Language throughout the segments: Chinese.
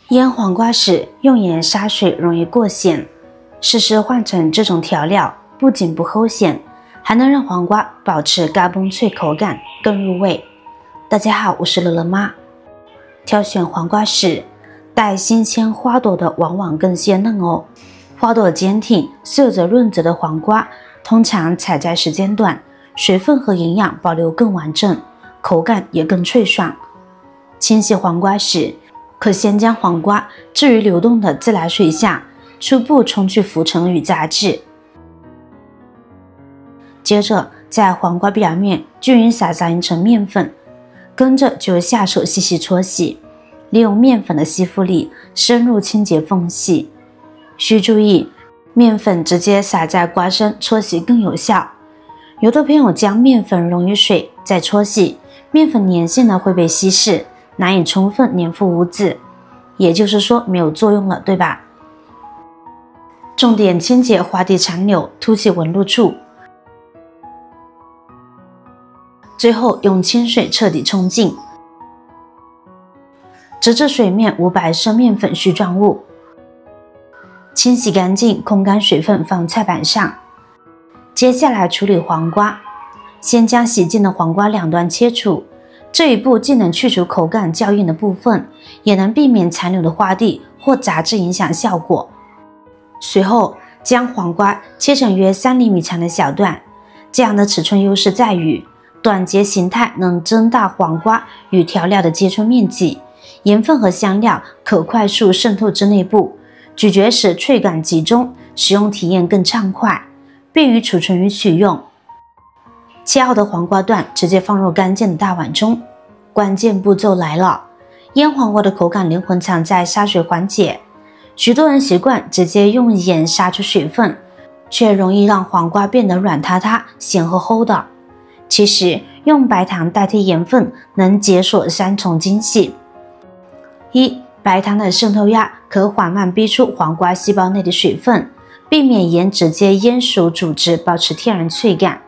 腌黄瓜时用盐杀水容易过咸，适时换成这种调料，不仅不齁咸，还能让黄瓜保持嘎嘣脆口感，更入味。大家好，我是乐乐妈。挑选黄瓜时，带新鲜花朵的往往更鲜嫩哦。花朵坚挺、色泽润泽的黄瓜，通常采摘时间短，水分和营养保留更完整，口感也更脆爽。清洗黄瓜时，可先将黄瓜置于流动的自来水下，初步冲去浮尘与杂质。接着在黄瓜表面均匀撒上一层面粉，跟着就下手细细搓洗，利用面粉的吸附力深入清洁缝隙。需注意，面粉直接撒在瓜身搓洗更有效。有的朋友将面粉溶于水再搓洗，面粉粘性呢会被稀释，难以充分粘附污渍，也就是说没有作用了，对吧？重点清洁花蒂残留、凸起纹路处，最后用清水彻底冲净，直至水面无白色面粉絮状物。清洗干净，控干水分放菜板上。接下来处理黄瓜，先将洗净的黄瓜两端切除，这一步既能去除口感较硬的部分，也能避免残留的花蒂或杂质影响效果。随后将黄瓜切成约3厘米长的小段，这样的尺寸优势在于短节形态能增大黄瓜与调料的接触面积，盐分和香料可快速渗透至内部，咀嚼时脆感集中，使用体验更畅快，便于储存与取用。切好的黄瓜段直接放入干净的大碗中。关键步骤来了，腌黄瓜的口感灵魂藏在杀水环节。许多人习惯直接用盐杀出水分，却容易让黄瓜变得软塌塌、咸和齁的。其实用白糖代替盐分能解锁3重惊喜。一、白糖的渗透压可缓慢逼出黄瓜细胞内的水分，避免盐直接淹熟组织，保持天然脆感。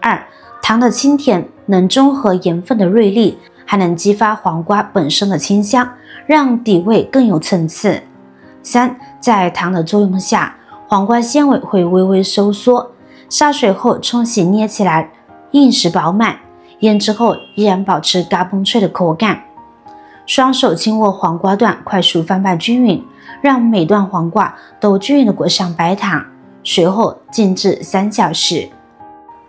2、糖的清甜能中和盐分的锐利，还能激发黄瓜本身的清香，让底味更有层次。3、在糖的作用下，黄瓜纤维会微微收缩，杀水后冲洗捏起来硬实饱满，腌制后依然保持嘎嘣脆的口感。双手轻握黄瓜段，快速翻拌均匀，让每段黄瓜都均匀地裹上白糖，随后静置3小时。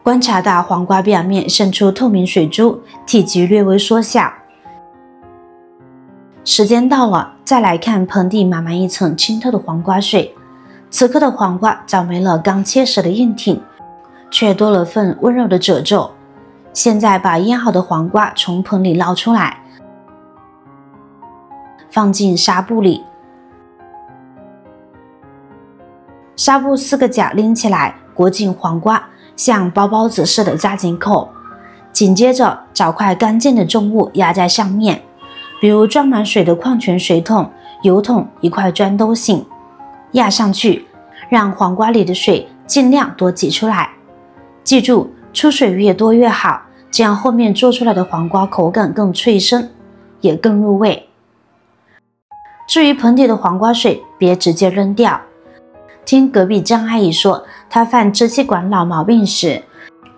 观察到黄瓜表面渗出透明水珠，体积略微缩小。时间到了，再来看盆底满满一层清透的黄瓜水。此刻的黄瓜早没了刚切时的硬挺，却多了份温柔的褶皱。现在把腌好的黄瓜从盆里捞出来，放进纱布里，纱布4个角拎起来，裹紧黄瓜，像包包子似的扎紧口。紧接着找块干净的重物压在上面，比如装满水的矿泉水桶、油桶、一块砖都行，压上去，让黄瓜里的水尽量多挤出来。记住，出水越多越好，这样后面做出来的黄瓜口感更脆生，也更入味。至于盆底的黄瓜水，别直接扔掉。听隔壁张阿姨说，她犯支气管老毛病时，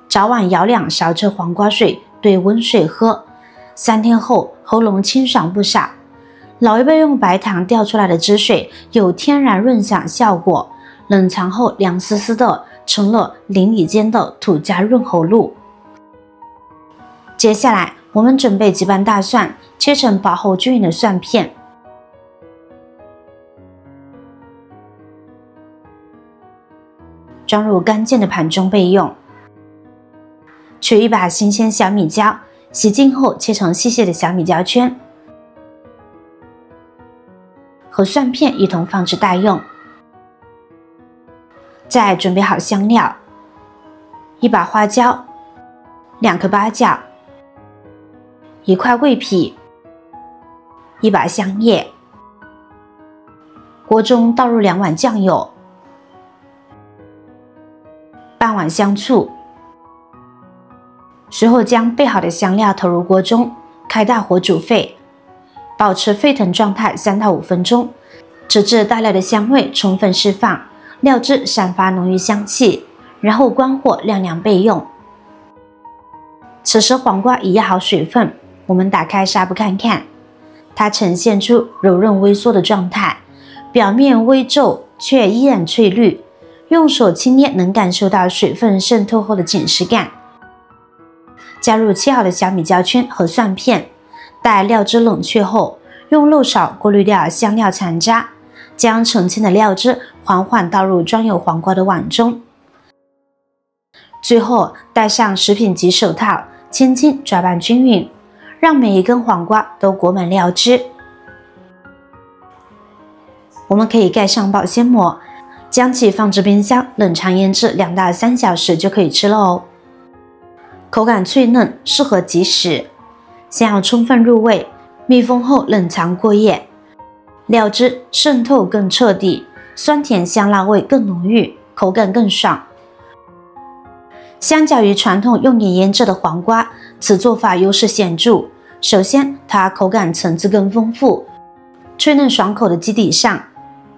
早晚舀2勺这黄瓜水兑温水喝，3天后喉咙清爽不少。老一辈用白糖调出来的汁水有天然润嗓效果，冷藏后凉丝丝的，成了邻里间的土家润喉露。接下来我们准备几瓣大蒜，切成薄厚均匀的蒜片。装入干净的盘中备用。取一把新鲜小米椒，洗净后切成细细的小米椒圈，和蒜片一同放置待用。再准备好香料，一把花椒，2颗八角，一块桂皮，一把香叶。锅中倒入2碗酱油，半碗香醋，随后将备好的香料投入锅中，开大火煮沸。保持沸腾状态3到5分钟，直至大料的香味充分释放，料汁散发浓郁香气，然后关火晾凉备用。此时黄瓜已压好水分，我们打开纱布看看，它呈现出柔韧微缩的状态，表面微皱却依然翠绿，用手轻捏能感受到水分渗透后的紧实感。加入切好的小米椒圈和蒜片，待料汁冷却后，用漏勺过滤掉香料残渣，将澄清的料汁缓缓倒入装有黄瓜的碗中。最后戴上食品级手套，轻轻抓拌均匀，让每一根黄瓜都裹满料汁。我们可以盖上保鲜膜，将其放置冰箱冷藏腌制2到3小时就可以吃了哦。口感脆嫩，适合即食。想要充分入味，密封后冷藏过夜，料汁渗透更彻底，酸甜香辣味更浓郁，口感更爽。相较于传统用盐腌制的黄瓜，此做法优势显著。首先，它口感层次更丰富，脆嫩爽口的基底上，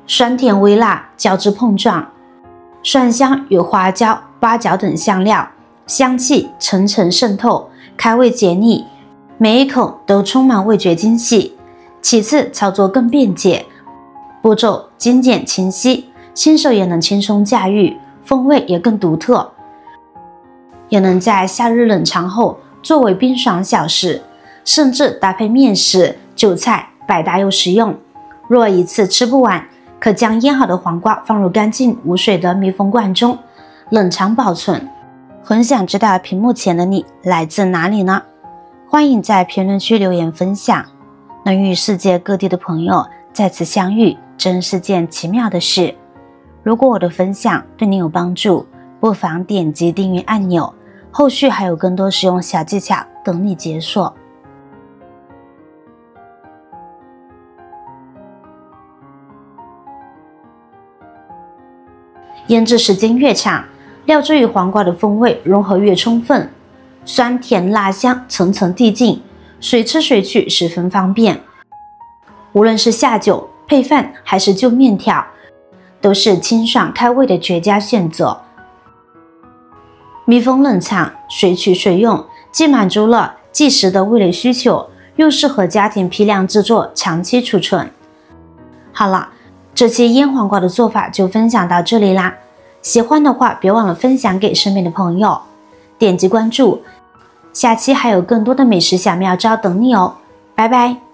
酸甜微辣交织碰撞，蒜香与花椒、八角等香料香气层层渗透，开胃解腻，每一口都充满味觉惊喜。其次，操作更便捷，步骤精简清晰，新手也能轻松驾驭，风味也更独特，也能在夏日冷藏后作为冰爽小食，甚至搭配面食、韭菜，百搭又实用。若一次吃不完，可将腌好的黄瓜放入干净无水的密封罐中，冷藏保存。很想知道屏幕前的你来自哪里呢？欢迎在评论区留言分享。能与世界各地的朋友再次相遇，真是件奇妙的事。如果我的分享对你有帮助，不妨点击订阅按钮，后续还有更多实用小技巧等你解锁。腌制时间越长，料汁与黄瓜的风味融合越充分，酸甜辣香层层递进，随吃随取十分方便。无论是下酒、配饭还是就面条，都是清爽开胃的绝佳选择。密封冷藏，随取随用，既满足了即食的味蕾需求，又适合家庭批量制作，长期储存。好了，这期腌黄瓜的做法就分享到这里啦。喜欢的话，别忘了分享给身边的朋友，点击关注，下期还有更多的美食小妙招等你哦，拜拜。